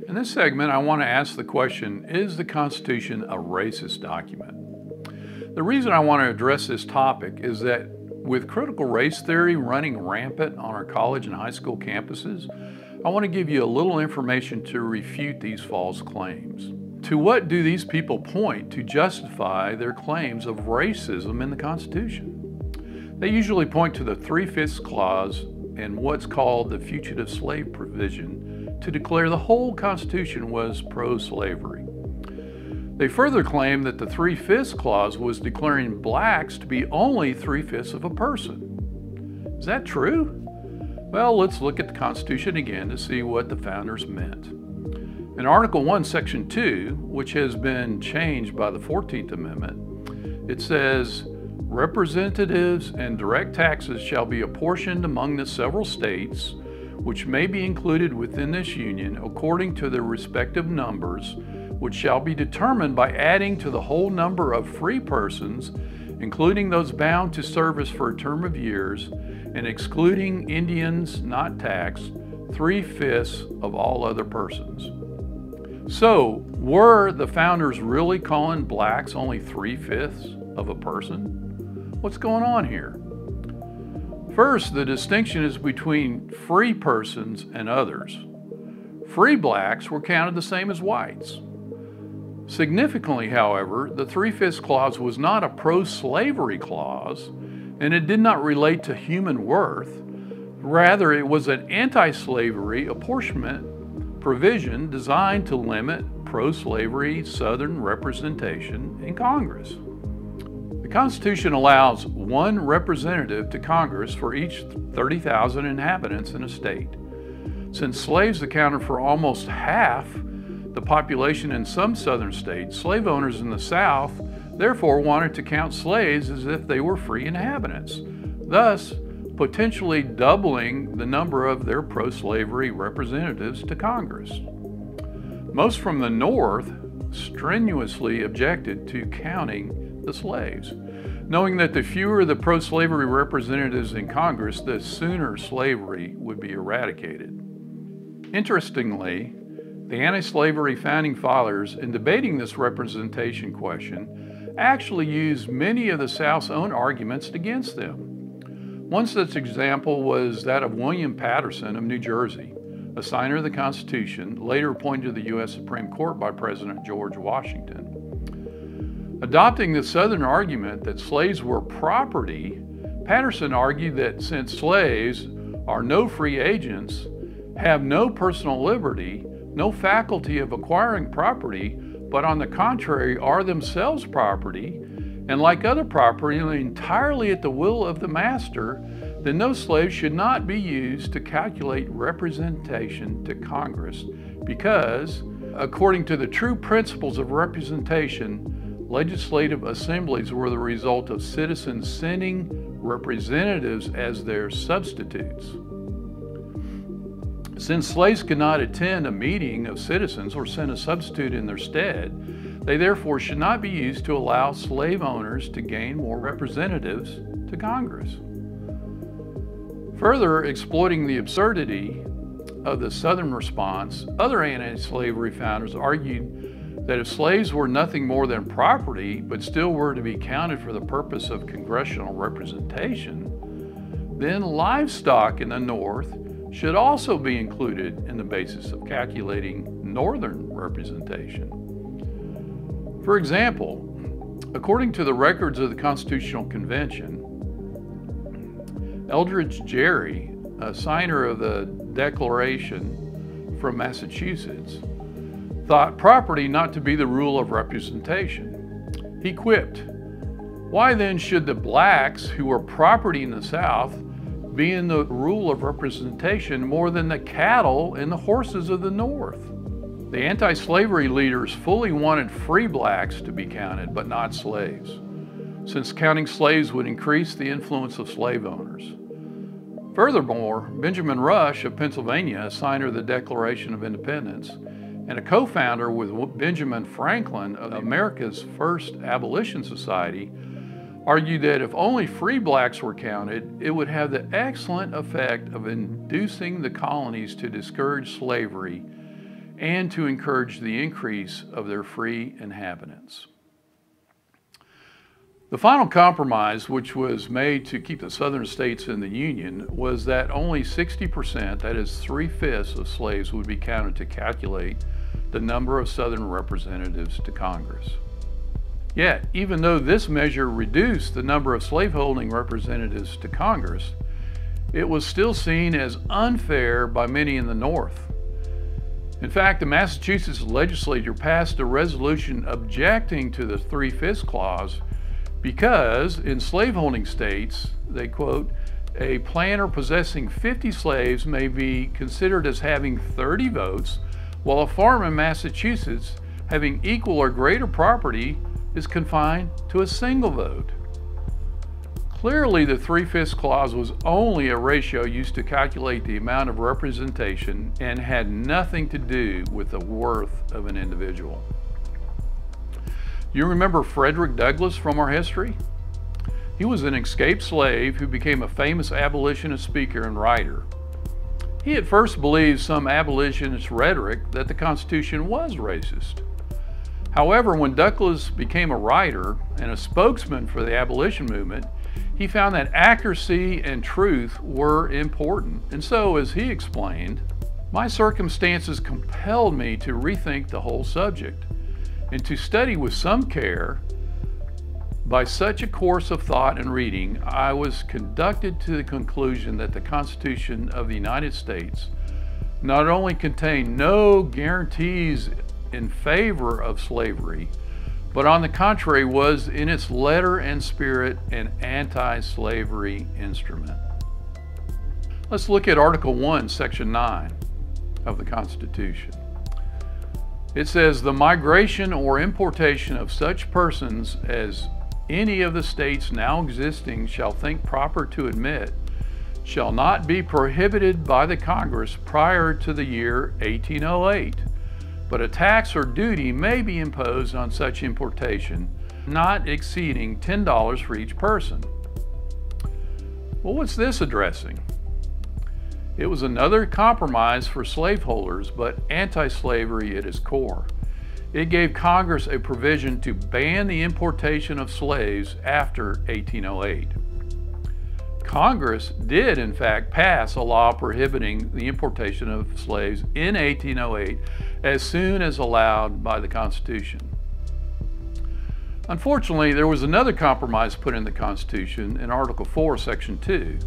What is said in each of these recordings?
In this segment, I want to ask the question, is the Constitution a racist document? The reason I want to address this topic is that with critical race theory running rampant on our college and high school campuses, I want to give you a little information to refute these false claims. To what do these people point to justify their claims of racism in the Constitution? They usually point to the 3/5 clause and what's called the fugitive slave provision to declare the whole Constitution was pro-slavery. They further claim that the 3/5 clause was declaring blacks to be only 3/5 of a person. Is that true? Well, let's look at the Constitution again to see what the founders meant. In Article 1, Section 2, which has been changed by the 14th Amendment, it says, representatives and direct taxes shall be apportioned among the several states which may be included within this union according to their respective numbers, which shall be determined by adding to the whole number of free persons, including those bound to service for a term of years, and excluding Indians not taxed, 3/5 of all other persons. So, were the founders really calling blacks only 3/5 of a person? What's going on here? First, the distinction is between free persons and others. Free blacks were counted the same as whites. Significantly, however, the 3/5 clause was not a pro-slavery clause, and it did not relate to human worth. Rather, it was an anti-slavery apportionment provision designed to limit pro-slavery Southern representation in Congress. The Constitution allows one representative to Congress for each 30,000 inhabitants in a state. Since slaves accounted for almost half the population in some southern states, slave owners in the South therefore wanted to count slaves as if they were free inhabitants, thus potentially doubling the number of their pro-slavery representatives to Congress. Most from the North strenuously objected to counting the slaves, knowing that the fewer the pro-slavery representatives in Congress, the sooner slavery would be eradicated. Interestingly, the anti-slavery founding fathers, in debating this representation question, actually used many of the South's own arguments against them. One such example was that of William Patterson of New Jersey, a signer of the Constitution, later appointed to the U.S. Supreme Court by President George Washington. Adopting the Southern argument that slaves were property, Patterson argued that since slaves are no free agents, have no personal liberty, no faculty of acquiring property, but on the contrary are themselves property, and like other property, entirely at the will of the master, then those slaves should not be used to calculate representation to Congress, because, according to the true principles of representation, legislative assemblies were the result of citizens sending representatives as their substitutes. Since slaves could not attend a meeting of citizens or send a substitute in their stead, they therefore should not be used to allow slave owners to gain more representatives to Congress. Further exploiting the absurdity of the Southern response, other anti-slavery founders argued that if slaves were nothing more than property, but still were to be counted for the purpose of congressional representation, then livestock in the North should also be included in the basis of calculating Northern representation. For example, according to the records of the Constitutional Convention, Eldridge Gerry, a signer of the Declaration from Massachusetts, thought property not to be the rule of representation. He quipped, "Why then should the blacks who were property in the South be in the rule of representation more than the cattle and the horses of the North?" The anti-slavery leaders fully wanted free blacks to be counted, but not slaves, since counting slaves would increase the influence of slave owners. Furthermore, Benjamin Rush of Pennsylvania, a signer of the Declaration of Independence, and a co-founder with Benjamin Franklin of America's first abolition society, argued that if only free blacks were counted, it would have the excellent effect of inducing the colonies to discourage slavery and to encourage the increase of their free inhabitants. The final compromise, which was made to keep the southern states in the Union, was that only 60%, that is 3/5 of slaves, would be counted to calculate the number of southern representatives to Congress. Yet, even though this measure reduced the number of slaveholding representatives to Congress, it was still seen as unfair by many in the North. In fact, the Massachusetts legislature passed a resolution objecting to the 3/5 clause because in slaveholding states, they quote, a planter possessing 50 slaves may be considered as having 30 votes, while a farm in Massachusetts having equal or greater property is confined to a single vote. Clearly, the 3/5 clause was only a ratio used to calculate the amount of representation and had nothing to do with the worth of an individual. You remember Frederick Douglass from our history? He was an escaped slave who became a famous abolitionist speaker and writer. He at first believed some abolitionist rhetoric that the Constitution was racist. However, when Douglass became a writer and a spokesman for the abolition movement, he found that accuracy and truth were important. And so, as he explained, my circumstances compelled me to rethink the whole subject and to study with some care. By such a course of thought and reading, I was conducted to the conclusion that the Constitution of the United States not only contained no guarantees in favor of slavery, but on the contrary was in its letter and spirit an anti-slavery instrument. Let's look at Article 1, Section 9 of the Constitution. It says, the migration or importation of such persons as any of the states now existing shall think proper to admit shall not be prohibited by the Congress prior to the year 1808, but a tax or duty may be imposed on such importation, not exceeding $10 for each person. Well, what's this addressing? It was another compromise for slaveholders, but anti-slavery at its core. It gave Congress a provision to ban the importation of slaves after 1808. Congress did, in fact, pass a law prohibiting the importation of slaves in 1808 as soon as allowed by the Constitution. Unfortunately, there was another compromise put in the Constitution in Article 4, Section 2,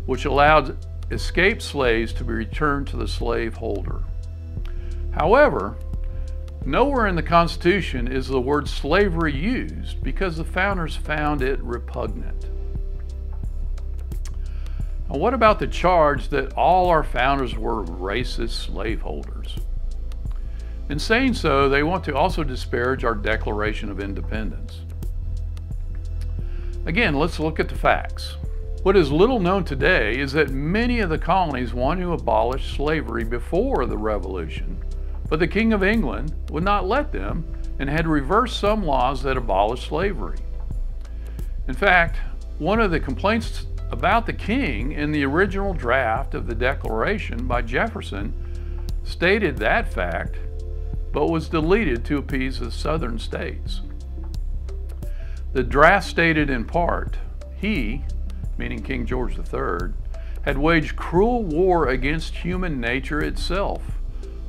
which allowed escaped slaves to be returned to the slaveholder. However, nowhere in the Constitution is the word slavery used because the founders found it repugnant. Now, what about the charge that all our founders were racist slaveholders? In saying so, they want to also disparage our Declaration of Independence. Again, let's look at the facts. What is little known today is that many of the colonies wanted to abolish slavery before the Revolution, but the King of England would not let them and had reversed some laws that abolished slavery. In fact, one of the complaints about the king in the original draft of the Declaration by Jefferson stated that fact, but was deleted to appease the southern states. The draft stated in part, he, meaning King George III, had waged cruel war against human nature itself,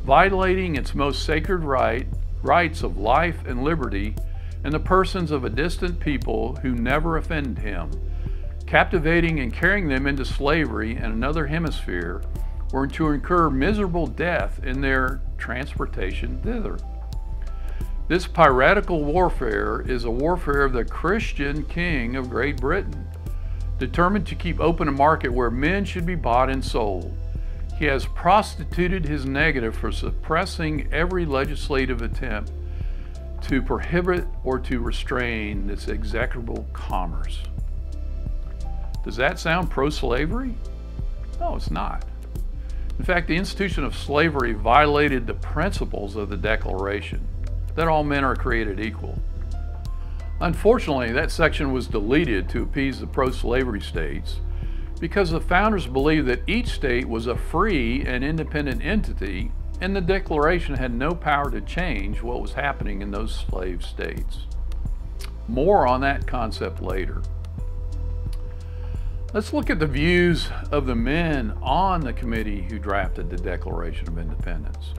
violating its most sacred rights of life and liberty in the persons of a distant people who never offended him, captivating and carrying them into slavery in another hemisphere, or to incur miserable death in their transportation thither. This piratical warfare is a warfare of the Christian King of Great Britain, determined to keep open a market where men should be bought and sold. He has prostituted his negative for suppressing every legislative attempt to prohibit or to restrain this execrable commerce. Does that sound pro-slavery? No, it's not. In fact, the institution of slavery violated the principles of the Declaration, that all men are created equal. Unfortunately, that section was deleted to appease the pro-slavery states because the founders believed that each state was a free and independent entity, and the Declaration had no power to change what was happening in those slave states. More on that concept later. Let's look at the views of the men on the committee who drafted the Declaration of Independence.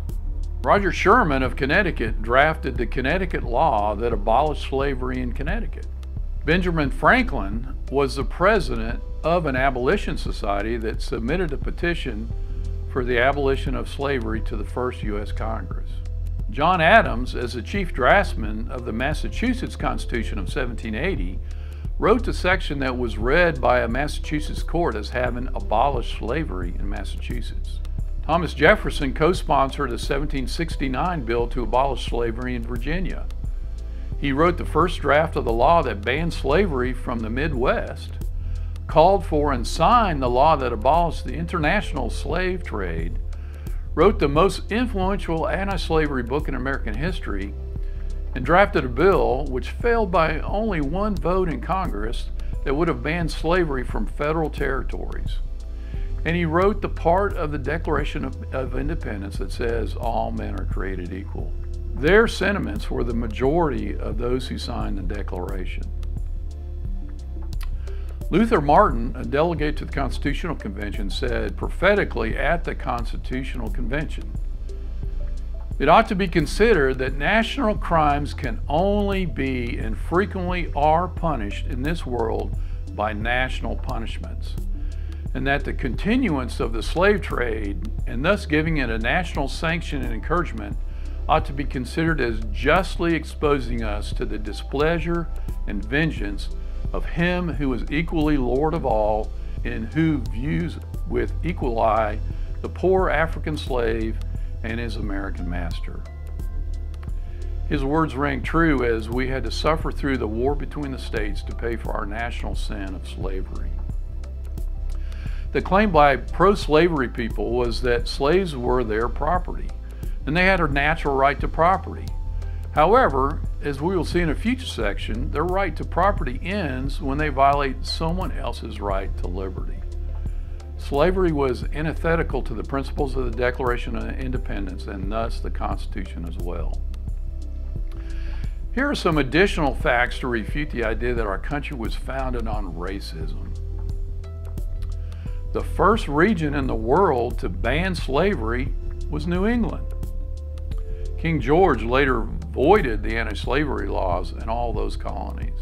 Roger Sherman of Connecticut drafted the Connecticut law that abolished slavery in Connecticut. Benjamin Franklin was the president of an abolition society that submitted a petition for the abolition of slavery to the first U.S. Congress. John Adams, as the chief draftsman of the Massachusetts Constitution of 1780, wrote the section that was read by a Massachusetts court as having abolished slavery in Massachusetts. Thomas Jefferson co-sponsored a 1769 bill to abolish slavery in Virginia. He wrote the first draft of the law that banned slavery from the Midwest, called for and signed the law that abolished the international slave trade, wrote the most influential anti-slavery book in American history, and drafted a bill which failed by only one vote in Congress that would have banned slavery from federal territories. And he wrote the part of the Declaration of Independence that says all men are created equal. Their sentiments were the majority of those who signed the Declaration. Luther Martin, a delegate to the Constitutional Convention, said prophetically at the Constitutional Convention, "It ought to be considered that national crimes can only be and frequently are punished in this world by national punishments, and that the continuance of the slave trade, and thus giving it a national sanction and encouragement, ought to be considered as justly exposing us to the displeasure and vengeance of him who is equally Lord of all, and who views with equal eye the poor African slave and his American master." His words rang true as we had to suffer through the war between the states to pay for our national sin of slavery. The claim by pro-slavery people was that slaves were their property, and they had a natural right to property. However, as we will see in a future section, their right to property ends when they violate someone else's right to liberty. Slavery was antithetical to the principles of the Declaration of Independence and thus the Constitution as well. Here are some additional facts to refute the idea that our country was founded on racism. The first region in the world to ban slavery was New England. King George later voided the anti-slavery laws in all those colonies.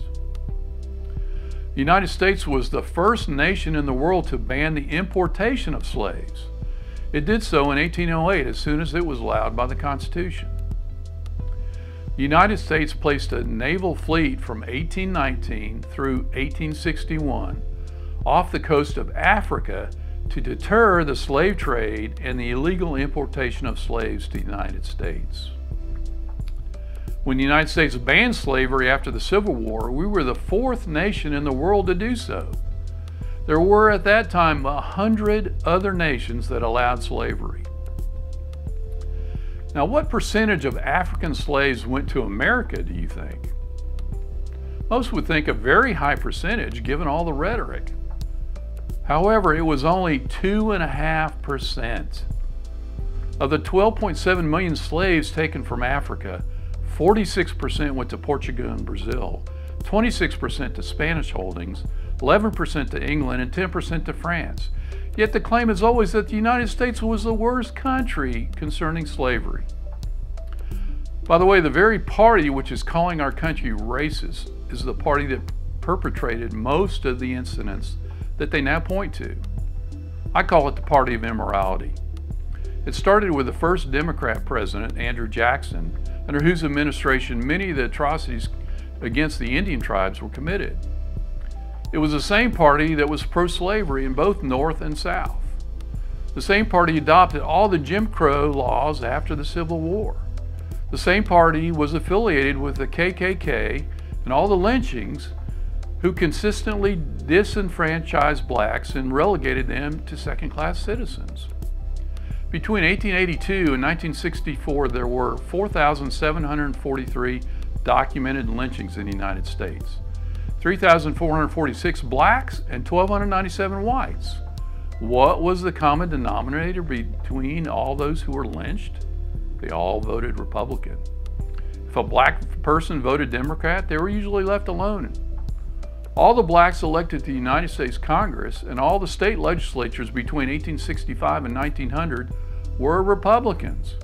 The United States was the first nation in the world to ban the importation of slaves. It did so in 1808 as soon as it was allowed by the Constitution. The United States placed a naval fleet from 1819 through 1861 off the coast of Africa to deter the slave trade and the illegal importation of slaves to the United States. When the United States banned slavery after the Civil War, we were the fourth nation in the world to do so. There were at that time 100 other nations that allowed slavery. Now, what percentage of African slaves went to America, do you think? Most would think a very high percentage given all the rhetoric. However, it was only 2.5%. Of the 12.7 million slaves taken from Africa, 46% went to Portugal and Brazil, 26% to Spanish holdings, 11% to England, and 10% to France. Yet the claim is always that the United States was the worst country concerning slavery. By the way, the very party which is calling our country racist is the party that perpetrated most of the incidents that they now point to. I call it the party of immorality. It started with the first Democrat president, Andrew Jackson, under whose administration many of the atrocities against the Indian tribes were committed. It was the same party that was pro-slavery in both North and South. The same party adopted all the Jim Crow laws after the Civil War. The same party was affiliated with the KKK and all the lynchings, who consistently disenfranchised blacks and relegated them to second-class citizens. Between 1882 and 1964, there were 4,743 documented lynchings in the United States, 3,446 blacks and 1,297 whites. What was the common denominator between all those who were lynched? They all voted Republican. If a black person voted Democrat, they were usually left alone. All the blacks elected to the United States Congress and all the state legislatures between 1865 and 1900 were Republicans.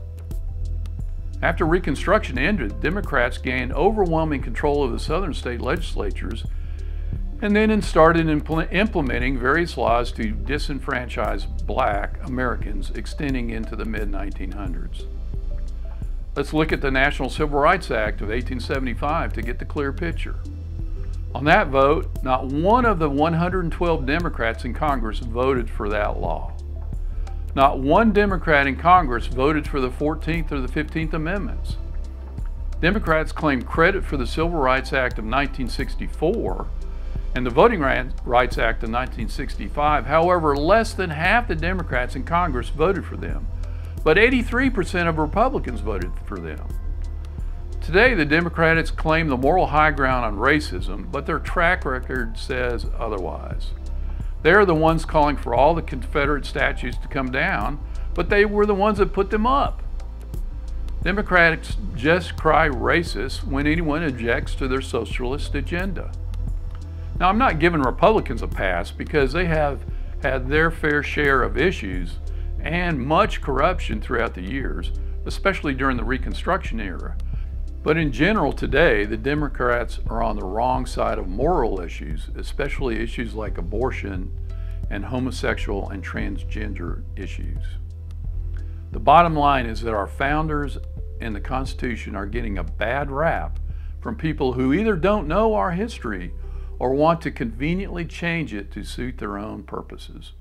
After Reconstruction ended, Democrats gained overwhelming control of the southern state legislatures and then started implementing various laws to disenfranchise black Americans extending into the mid-1900s. Let's look at the National Civil Rights Act of 1875 to get the clear picture. On that vote, not one of the 112 Democrats in Congress voted for that law. Not one Democrat in Congress voted for the 14th or the 15th Amendments. Democrats claimed credit for the Civil Rights Act of 1964 and the Voting Rights Act of 1965. However, less than half the Democrats in Congress voted for them, but 83% of Republicans voted for them. Today, the Democrats claim the moral high ground on racism, but their track record says otherwise. They're the ones calling for all the Confederate statues to come down, but they were the ones that put them up. Democrats just cry racist when anyone objects to their socialist agenda. Now, I'm not giving Republicans a pass because they have had their fair share of issues and much corruption throughout the years, especially during the Reconstruction era. But in general today, the Democrats are on the wrong side of moral issues, especially issues like abortion and homosexual and transgender issues. The bottom line is that our founders and the Constitution are getting a bad rap from people who either don't know our history or want to conveniently change it to suit their own purposes.